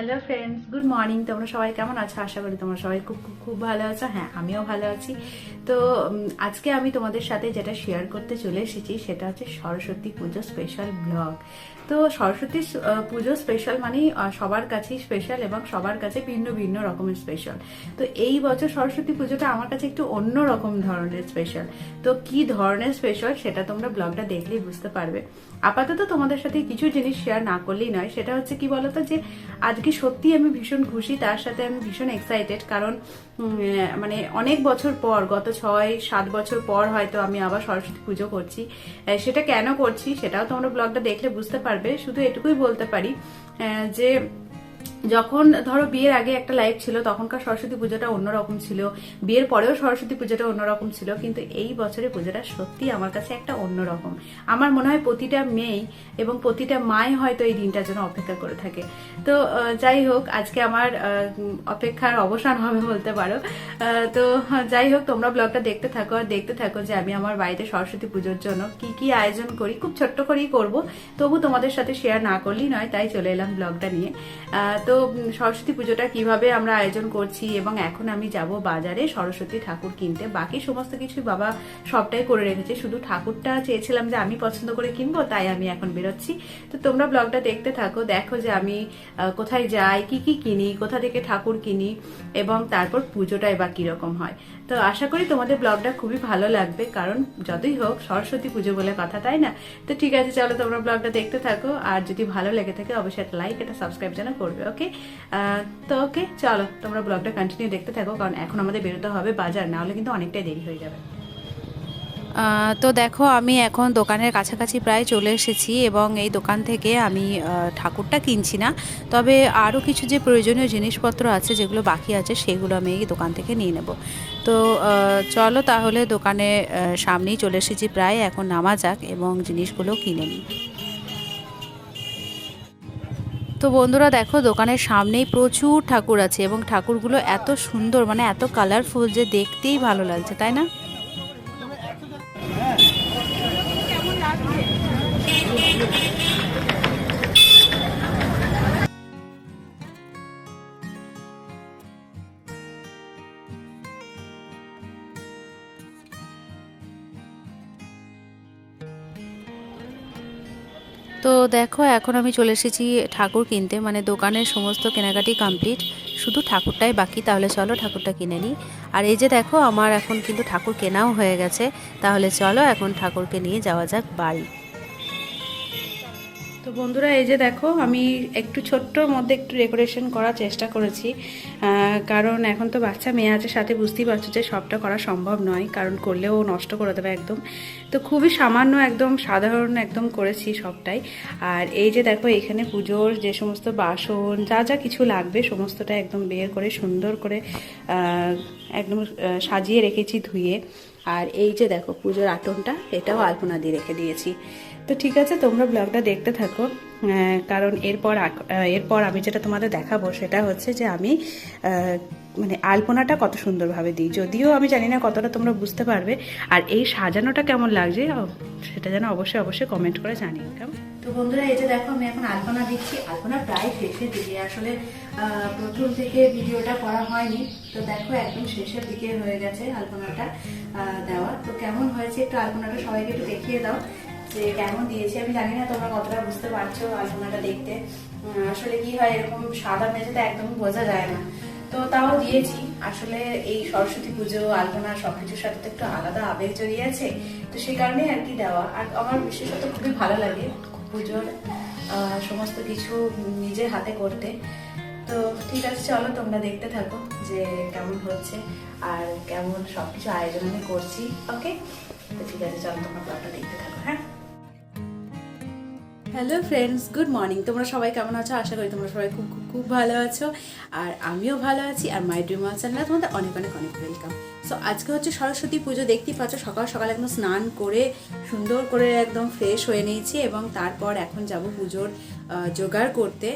Hello friends, good morning. তোমরা সবাই কেমন আছো? আশা করি তোমরা সবাই খুব খুব খুব ভালো আছো। হ্যাঁ, আমিও ভালো আছি। তো আজকে আমি তোমাদের সাথে যেটা শেয়ার করতে চলে এসেছি সেটা হচ্ছে সরস্বতী পুজো স্পেশাল ব্লগ। তো সরস্বতী পুজো স্পেশাল মানেই সবার কাছেই স্পেশাল এবং সবার কাছে ভিন্ন ভিন্ন রকমের স্পেশাল। তো এই বছর সরস্বতী পুজোটা আমার কাছে একটু অন্য রকম ধরনের স্পেশাল। তো কি ধরনের স্পেশাল সেটা তোমরা ব্লগটা দেখলেই বুঝতে পারবে। আপাতত তোমাদের সাথে কিছু জিনিস শেয়ার না করলেই নয়, সেটা হচ্ছে কি বলতো, যে আজকে সত্যি আমি ভীষণ খুশি, তার সাথে আমি ভীষণ এক্সাইটেড। কারণ মানে অনেক বছর পর, গত 6-7 বছর পর হয়তো আমি আবার সরস্বতী পুজো করছি। সেটা কেন করছি সেটাও তোমরা ব্লগটা দেখলে বুঝতে পারবে। শুধু এটুকুই বলতে পারি যে যখন ধরো বিয়ের আগে একটা লাইফ ছিল, তখনকার সরস্বতী পুজোটা অন্যরকম ছিল, বিয়ের পরেও সরস্বতী পুজোটা অন্যরকম ছিল, কিন্তু এই বছরের পুজোটা সত্যি আমার কাছে একটা অন্যরকম। আমার মনে হয় প্রতিটা মেয়ে এবং প্রতিটা মাই হয়তো এই দিনটার জন্য অপেক্ষা করে থাকে। তো যাই হোক, আজকে আমার অপেক্ষার অবসান হবে বলতে পারো। তো যাই হোক, তোমরা ব্লগটা দেখতে থাকো আর দেখতে থাকো যে আমি আমার বাড়িতে সরস্বতী পুজোর জন্য কি কি আয়োজন করি। খুব ছোট্ট করেই করব, তবু তোমাদের সাথে শেয়ার না করলেই নয়, তাই চলে এলাম ব্লগটা নিয়ে। তো সরস্বতী পুজোটা কিভাবে আমরা আয়োজন করছি, এবং এখন আমি যাব বাজারে সরস্বতী ঠাকুর কিনতে। বাকি সমস্ত কিছু বাবা সবটাই করে রেখেছে, শুধু ঠাকুরটা চেয়েছিলাম যে আমি পছন্দ করে কিনবো, তাই আমি এখন বেরোচ্ছি। তো তোমরা ব্লগটা দেখতে থাকো, দেখো যে আমি কোথায় যাই, কি কি কিনি, কোথা থেকে ঠাকুর কিনি, এবং তারপর পুজোটাই বা কিরকম হয়। তো আশা করি তোমাদের ব্লগটা খুবই ভালো লাগবে, কারণ যতই হোক সরস্বতী পুজো বলে কথা, তাই না? তো ঠিক আছে, চলো তোমরা ব্লগটা দেখতে থাকো, আর যদি ভালো লেগে থাকে অবশ্যই একটা লাইক, একটা সাবস্ক্রাইব যেন করবে। ওকে, তো ওকে, চলো তোমরা ব্লগটা কন্টিনিউ দেখতে থাকো, কারণ এখন আমাদের বেরোতে হবে বাজার, না হলে কিন্তু অনেকটাই দেরি হয়ে যাবে। তো দেখো, আমি এখন দোকানের কাছাকাছি প্রায় চলে এসেছি, এবং এই দোকান থেকে আমি ঠাকুরটা কিনছি না, তবে আরও কিছু যে প্রয়োজনীয় জিনিসপত্র আছে যেগুলো বাকি আছে সেগুলো আমি এই দোকান থেকে নিয়ে নেব। তো চলো তাহলে, দোকানে সামনেই চলে এসেছি প্রায়, এখন নামা যাক এবং জিনিসগুলো কিনে নিই। তো বন্ধুরা দেখো, দোকানের সামনেই প্রচুর ঠাকুর আছে, এবং ঠাকুরগুলো এত সুন্দর, মানে এত কালারফুল যে দেখতেই ভালো লাগছে, তাই না? তো দেখো, এখন আমি চলে এসেছি ঠাকুর কিনতে, মানে দোকানের সমস্ত কেনাকাটি কমপ্লিট, শুধু ঠাকুরটাই বাকি। তাহলে চলো ঠাকুরটা কিনে নিই। আর এই যে দেখো, আমার এখন কিন্তু ঠাকুর কেনাও হয়ে গেছে। তাহলে চলো এখন ঠাকুরকে নিয়ে যাওয়া যাক বাড়ি। তো বন্ধুরা, এই যে দেখো, আমি একটু ছোট্টর মধ্যে একটু ডেকোরেশন করার চেষ্টা করেছি, কারণ এখন তো বাচ্চা মেয়ে আছে সাথে, বুঝতেই পারছো যে সবটা করা সম্ভব নয়, কারণ করলেও নষ্ট করে দেবে একদম। তো খুবই সামান্য, একদম সাধারণ একদম করেছি সবটাই। আর এই যে দেখো, এখানে পুজোর যে সমস্ত বাসন যা যা কিছু লাগবে সমস্তটা একদম বের করে সুন্দর করে একদম সাজিয়ে রেখেছি ধুয়ে। আর এই যে দেখো, পুজোর আটনটা এটাও আলপনা দিয়ে রেখে দিয়েছি। তো ঠিক আছে, তোমরা ব্লগটা দেখতে থাকো, কারণ এরপর আমি যেটা তোমাদের দেখাবো সেটা হচ্ছে যে আমি মানে আলপনাটা কত সুন্দরভাবে দিই। যদিও আমি জানি না কতটা তোমরা বুঝতে পারবে, আর এই সাজানোটা কেমন লাগছে সেটা যেন অবশ্যই অবশ্যই কমেন্ট করে জানিও। কেমন? তো বন্ধুরা, এই যে দেখো, আমি এখন আলপনা দিচ্ছি। আলপনা প্রায় শেষের দিকে, আসলে প্রথম থেকে ভিডিওটা করা হয়নি, তো দেখো একদম শেষের দিকে হয়ে গেছে আলপনাটা দেওয়া। তো কেমন হয়েছে একটু আলপনাটা সবাইকে একটু দেখিয়ে দাও যে কেমন দিয়েছি। আমি জানি না তোমরা কতটা বুঝতে পারছো আলপনাটা দেখতে। আসলে কি হয়, এরকম সাদা মেঝেতে একদম বোঝা যায় না, তো তাও দিয়েছি। আসলে এই সরস্বতী পুজো, আলপনা সবকিছুর সাথে তো একটু আলাদা আবেগ জড়িয়ে আছে, তো সেই কারণেই আর কি দেওয়া। আর আমার বিশেষত খুবই ভালো লাগে পুজোর সমস্ত কিছু নিজের হাতে করতে। তো ঠিক আছে, চলো তোমরা দেখতে থাকো যে কেমন হচ্ছে আর কেমন সবকিছু আয়োজন আমি করছি। ওকে, তো ঠিক আছে, চলো তোমরা ব্লগটা দেখতে থাকো। হ্যাঁ, হ্যালো ফ্রেন্ডস, গুড মর্নিং। তোমরা সবাই কেমন আছো? আশা করি তোমরা সবাই খুব খুব খুব ভালো আছো, আর আমিও ভালো আছি। আর মাই ড্রিম ওয়ার্ল্ড চ্যানেলে তোমাদের অনেক অনেক অনেক ওয়েলকাম। সো আজকে হচ্ছে সরস্বতী পুজো, দেখতেই পাচ্ছ সকাল সকাল একদম স্নান করে সুন্দর করে একদম ফ্রেশ হয়ে নিয়েছি, এবং তারপর এখন যাব পুজোর জোগাড় করতে,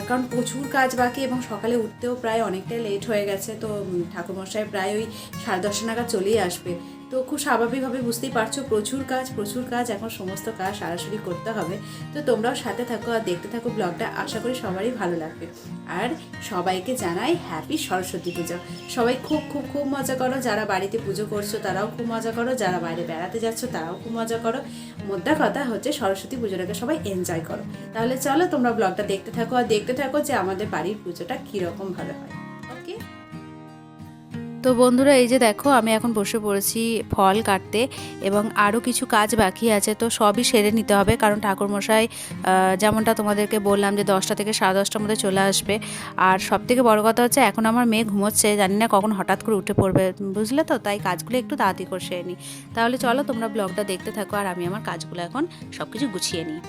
কারণ প্রচুর কাজ বাকি, এবং সকালে উঠতেও প্রায় অনেকটাই লেট হয়ে গেছে। তো ঠাকুরমশাই প্রায় ওই 10:30 নাগাদ চলেই আসবে। তো তো খুব স্বাভাবিকভাবে বুঝতেই পারছো প্রচুর কাজ, এখন সমস্ত কাজ সরাসরি করতে হবে। তো তোমরাও সাথে থাকো আর দেখতে থাকো ব্লগটা, আশা করি সবারই ভালো লাগবে। আর সবাইকে জানাই হ্যাপি সরস্বতী পুজো। সবাই খুব খুব খুব মজা করো, যারা বাড়িতে পুজো করছো তারাও খুব মজা করো, যারা বাইরে বেড়াতে যাচ্ছ তারাও খুব মজা করো। মোদ্দা কথা হচ্ছে সরস্বতী পুজোটাকে সবাই এনজয় করো। তাহলে চলো তোমরা ব্লগটা দেখতে থাকো আর দেখতে থাকো যে আমাদের বাড়ির পুজোটা কীরকমভাবে হয়। ওকে, তো বন্ধুরা এই যে দেখো আমি এখন বসে পড়েছি ফল কাটতে এবং আরও কিছু কাজ বাকি আছে, তো সবই সেরে নিতে হবে। কারণ ঠাকুরমশাই যেমনটা তোমাদেরকে বললাম যে 10টা থেকে 10:30টার মধ্যে চলে আসবে। আর সব থেকে বড় কথা হচ্ছে এখন আমার মেয়ে ঘুমোচ্ছে, জানি না কখন হঠাৎ করে উঠে পড়বে, বুঝলে তো, তাই কাজগুলো একটু তাড়াতাড়ি করে সেরে নিই। তাহলে চলো তোমরা ব্লগটা দেখতে থাকো আর আমি আমার কাজগুলো এখন সব কিছু গুছিয়ে নিই।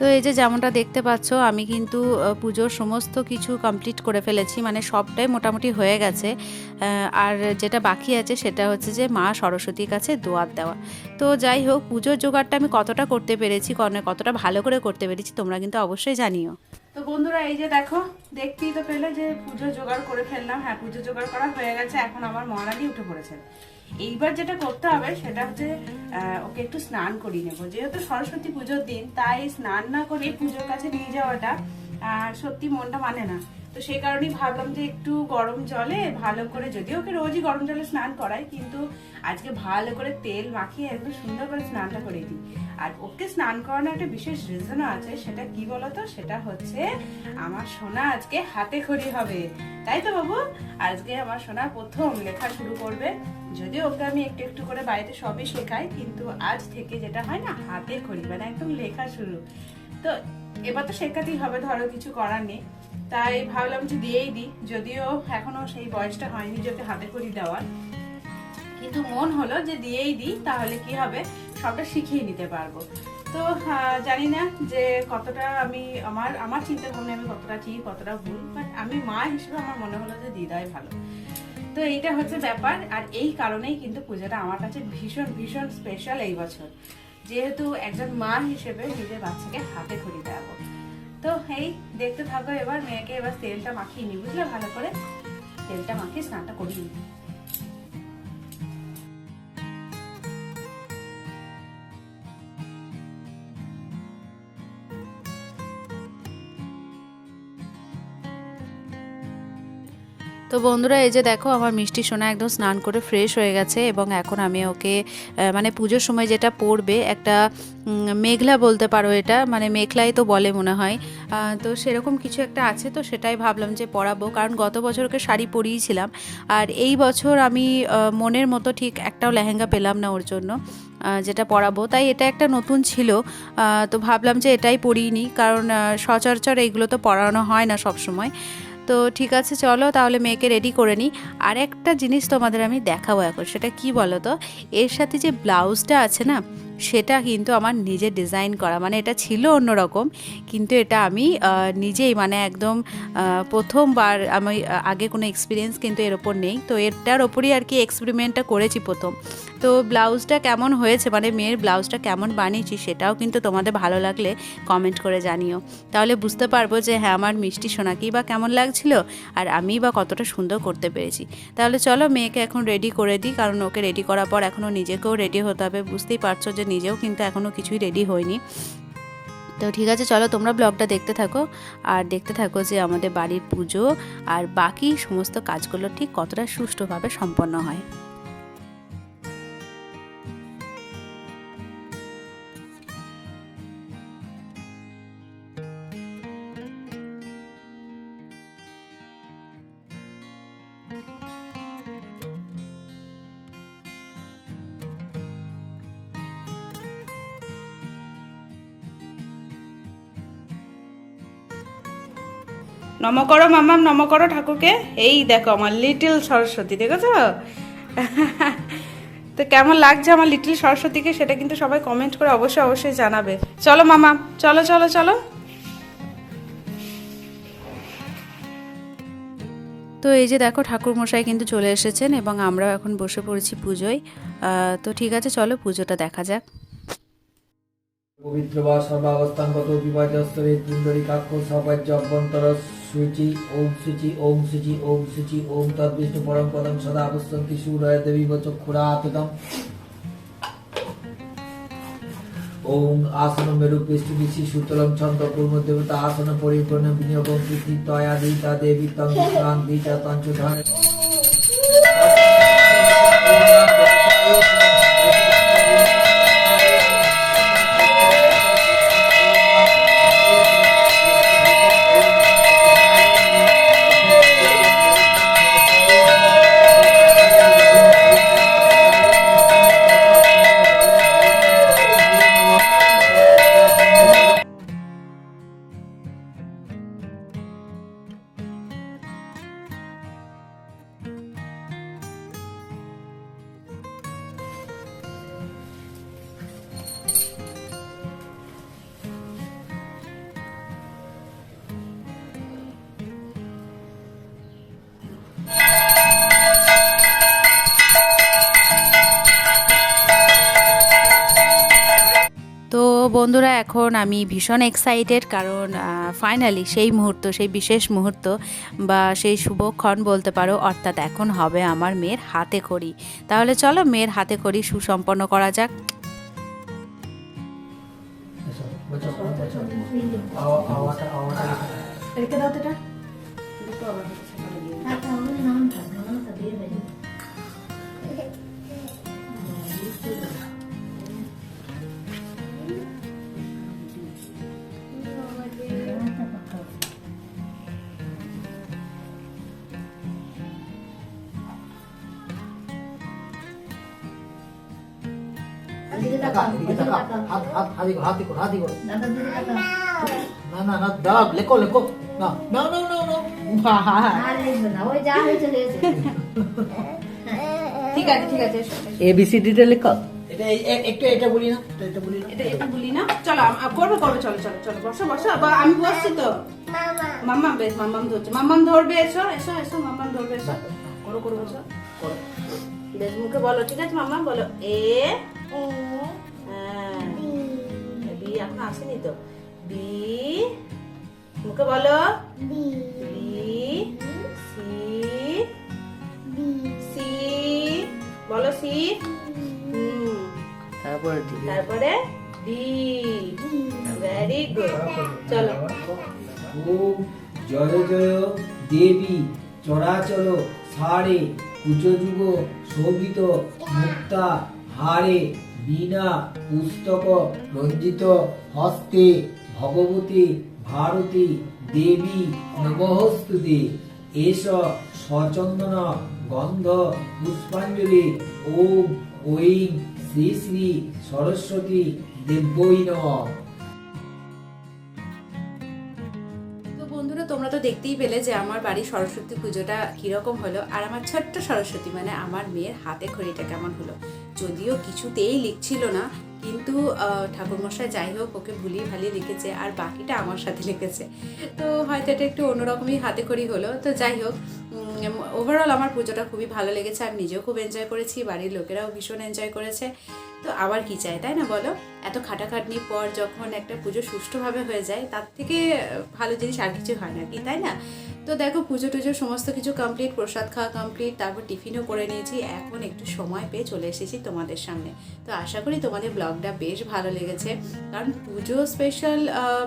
তো এই যে যেমনটা দেখতে পাচ্ছ আমি কিন্তু পুজোর সমস্ত কিছু কমপ্লিট করে ফেলেছি, মানে সবটাই মোটামুটি হয়ে গেছে। আর যেটা বাকি আছে সেটা হচ্ছে যে মা সরস্বতীর কাছে দোয়াত দেওয়া। তো যাই হোক, পুজোর জোগাড়টা আমি কতটা করতে পেরেছি, কতটা ভালো করে করতে পেরেছি তোমরা কিন্তু অবশ্যই জানিও। তো বন্ধুরা এই যে দেখো, দেখতেই তো পেলে যে পুজো জোগাড় করে ফেললাম। হ্যাঁ, পুজো জোগাড় করা হয়ে গেছে, এখন আমার মহারানী উঠে পড়েছে। এইবার যেটা করতে হবে সেটা হচ্ছে ওকে একটু স্নান করিয়ে নেবো, যেহেতু সরস্বতী পুজোর দিন, তাই স্নান না করে পুজোর কাছে নিয়ে যাওয়াটা সত্যি মনটা মানে না। তো সেই কারণেই ভাবলাম যে একটু গরম জলে ভালো করে, যদিও ওকে রোজই গরম জলে স্নান করাই, কিন্তু আজকে ভালো করে তেল মাখিয়ে একদম সুন্দর করে স্নানটা করে দিই। আর ওকে স্নান করানোর একটা বিশেষ রিজনও আছে, সেটা কি বলতো, সেটা হচ্ছে আমার সোনা আজকে হাতে খড়ি হবে, তাই তো বাবু? আজকে আমার সোনা প্রথম লেখা শুরু করবে। যদিও ওকে আমি একটু একটু করে বাড়িতে সবই শেখাই, কিন্তু আজ থেকে যেটা হয় না, হাতে খড়ি, মানে একদম লেখা শুরু। তো এবার তো শেখাতেই হবে, ধরো কিছু করার নেই। তাই ভাবলাম যে দিয়েই দিই, যদিও এখনো সেই বয়সটা হয়নি যে ওকে হাতে খড়ি দেওয়ার, কিন্তু মন হলো যে দিয়েই দিই, তাহলে কি হবে, সবটা শিখিয়ে নিতে পারবো। তো জানি না যে কতটা আমি আমার চিন্তা ভাবনা আমি কতটা ঠিক কতটা ভুল, বাট আমি মা হিসেবে আমার মনে হলো যে দিদাই ভালো। তো এইটা হচ্ছে ব্যাপার, আর এই কারণেই কিন্তু পুজোটা আমার কাছে ভীষণ ভীষণ স্পেশাল এই বছর, যেহেতু একজন মা হিসেবে নিজের বাচ্চাকে হাতে খড়ি দেওয়াবো। তো এই দেখতে থাকো, এবার মেয়েকে এবার তেলটা মাখিয়ে নি, বুঝলে, ভালো করে তেলটা মাখিয়ে স্নানটা করিয়ে নি। তো বন্ধুরা এই যে দেখো আমার মিষ্টি সোনা একদম স্নান করে ফ্রেশ হয়ে গেছে, এবং এখন আমি ওকে মানে পুজোর সময় যেটা পরবে, একটা মেঘলা বলতে পারো, এটা মানে মেঘলাই তো বলে মনে হয়, তো সেরকম কিছু একটা আছে, তো সেটাই ভাবলাম যে পরাবো। কারণ গত বছর ওকে শাড়ি পরিয়েছিলাম, আর এই বছর আমি মনের মতো ঠিক একটাও লেহেঙ্গা পেলাম না ওর জন্য যেটা পরাবো, তাই এটা একটা নতুন ছিল। তো ভাবলাম যে এটাই পরিয়ে নিই, কারণ সচরাচর এইগুলো তো পরানো হয় না সব সময়। তো ঠিক আছে, চলো তাহলে মেয়েকে রেডি করে নিই। আর একটা জিনিস তোমাদের আমি দেখাবো এখন, সেটা কি বলো তো, এর সাথে যে ব্লাউজটা আছে না, সেটা কিন্তু আমার নিজে ডিজাইন করা, মানে এটা ছিল অন্যরকম, কিন্তু এটা আমি নিজেই, মানে একদম প্রথমবার, আমি আগে কোনো এক্সপিরিয়েন্স কিন্তু এর ওপর নেই, তো এটার ওপরই আর কি এক্সপেরিমেন্টটা করেছি প্রথম। তো ব্লাউজটা কেমন হয়েছে, মানে মেয়ের ব্লাউজটা কেমন বানিয়েছি, সেটাও কিন্তু তোমাদের ভালো লাগলে কমেন্ট করে জানিও, তাহলে বুঝতে পারবো যে হ্যাঁ আমার মিষ্টি সোনাকেই বা কেমন লাগছিল আর আমি বা কতটা সুন্দর করতে পেরেছি। তাহলে চলো মেয়েকে এখন রেডি করে দিই, কারণ ওকে রেডি করার পর এখনও নিজেকেও রেডি হতে হবে, বুঝতেই পারছো যে নিজেও কিন্তু এখনও কিছুই রেডি হয়নি। তো ঠিক আছে, চলো তোমরা ব্লগটা দেখতে থাকো আর দেখতে থাকো যে আমাদের বাড়ির পুজো আর বাকি সমস্ত কাজগুলো ঠিক কতটা সুষ্ঠুভাবে সম্পন্ন হয়। নম করো মাম্মাম, নম করো ঠাকুরকে। এই দেখো আমার লিটল সরস্বতী, দেখেছো? তো কেমন লাগছে আমার লিটল সরস্বতীকে সেটা কিন্তু সবাই কমেন্ট করে অবশ্যই অবশ্যই জানাবে। চলো মামা, চলো চলো চলো। তো এই যে দেখো ঠাকুর মশাই কিন্তু চলে এসেছেন এবং আমরাও এখন বসে পড়েছি পুজোয়। তো ঠিক আছে, চলো পুজোটা দেখা যাক। পবিত্র বা সর্বাবস্থানগত বিভাজস্তরে পুণ্ডরীকাক্ষ সবাজ্য অভ্যন্তর শুচি ওম শুচি ওম শুচি ওম শুচি ওম তদ্বিষ্ণু পরম পদম সদা অবস্থন্তি সুরয় দেবী চক্ষুরাততম ওম আসন মেরু পৃষ্ঠ বিশি সুতলম ছন্দ পূর্ণ দেবতা আসন পরিপূর্ণ বিনিয়োগম পৃথি তয়া দিতা দেবী তং বিক্রাং দিতা তঞ্চুধান। তো বন্ধুরা, এখন আমি ভীষণ এক্সাইটেড, কারণ ফাইনালি সেই মুহূর্ত, সেই বিশেষ মুহূর্ত বা সেই শুভক্ষণ বলতে পারো, অর্থাৎ এখন হবে আমার মেয়ের হাতে খড়ি। তাহলে চলো মেয়ের হাতে খড়ি সুসম্পন্ন করা যাক। ঠিক আছে ঠিক আছে, ABCDটা লেখো। এটা একটু এটা বলি না, এটা বলি না, এটা বলি না। চলো করবে করবে, চলো চলো চলো, বসো বসো। আমি বসছি তো। মাম্মাম বেশ, মাম্মাম ধরছে, মাম্মাম ধরবে। এসো এসো এসো, মাম্মাম ধরবে। এসো করো করো, বসো। বেশ, মুখে বলো, ঠিক আছে মাম্মাম বলো। বি এখন আসেনি তো। বি, মুখে বলো। বি, সি, সি বলো, সি। তারপরে ডি। ভেরি গুড, চলো। ওম জয় জয় দেবী চরাচর সারে কুচযুগ শোভিত মুক্তা হারে বীণা পুস্তক রঞ্জিত হস্তে ভগবতী ভারতী দেবী নমঃস্তুতে। এষ সচন্দন গন্ধ পুষ্পাঞ্জলি ওম ঐং শ্রী শ্রী সরস্বতী দেব্যৈ নমঃ। বন্ধুরা, তোমরা তো দেখতেই পেলে যে আমার বাড়ির সরস্বতী পুজোটা কিরকম হলো, আর আমার ছোট্ট সরস্বতী মানে আমার মেয়ের হাতে খড়িটা কেমন হলো। যদিও কিছুতেই লিখছিল না, কিন্তু ঠাকুরমশাই যাই হোক ওকে ভুলিয়ে ভালিয়ে লিখেছে, আর বাকিটা আমার সাথে লিখেছে। তো হয়তো এটা একটু অন্যরকমই হাতে খড়ি হলো। তো যাই হোক, ওভারঅল আমার পুজোটা খুবই ভালো লেগেছে। আমি নিজেও খুব এনজয় করেছি, বাড়ির লোকেরাও ভীষণ এনজয় করেছে। তো আবার কি চাই, তাই না বলো? এত খাটাখাটনির পর যখন একটা পুজো সুষ্ঠুভাবে হয়ে যায়, তার থেকে ভালো জিনিস আর কিছু হয় না কি, তাই না? তো তো দেখো পুজো টুজো সমস্ত কিছু কমপ্লিট, প্রসাদ খাওয়া কমপ্লিট, তারপর টিফিনও করে নিয়েছি। এখন একটু সময় পেয়ে চলে এসেছি তোমাদের সামনে। তো আশা করি তোমাদের ব্লগটা বেশ ভালো লেগেছে, কারণ পুজো স্পেশাল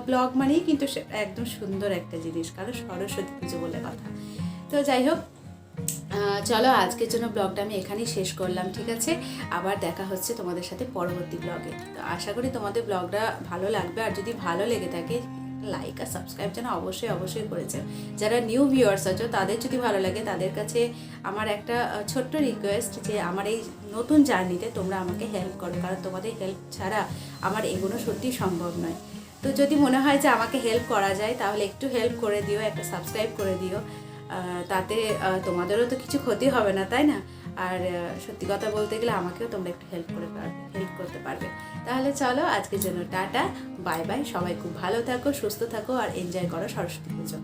ব্লগ মানেই কিন্তু একদম সুন্দর একটা জিনিস, কারণ সরস্বতী পুজো বলে কথা। তো যাই হোক, চলো আজকের জন্য ব্লগটা আমি এখানেই শেষ করলাম, ঠিক আছে? আবার দেখা হচ্ছে তোমাদের সাথে পরবর্তী ব্লগে। তো আশা করি তোমাদের ব্লগটা ভালো লাগবে, আর যদি ভালো লেগে থাকে লাইক আর সাবস্ক্রাইব যেন অবশ্যই করেছে। যারা নিউ ভিউয়ার্স আছো তাদের যদি ভালো লাগে, তাদের কাছে আমার একটা ছোট্ট রিকোয়েস্ট যে আমার এই নতুন জার্নিতে তোমরা আমাকে হেল্প করো, কারণ তোমাদের হেল্প ছাড়া আমার এগোনো সত্যি সম্ভব নয়। তো যদি মনে হয় যে আমাকে হেল্প করা যায় তাহলে একটু হেল্প করে দিও, একটা সাবস্ক্রাইব করে দিও, তাতে তোমাদেরও তো কিছু ক্ষতি হবে না, তাই না? আর সত্যি কথা বলতে গেলে আমাকেও তোমরা একটু হেল্প করতে পারবে। তাহলে চলো আজকের জন্য টাটা, বাই বাই। সবাই খুব ভালো থাকো, সুস্থ থাকো, আর এনজয় করো সরস্বতী পুজো।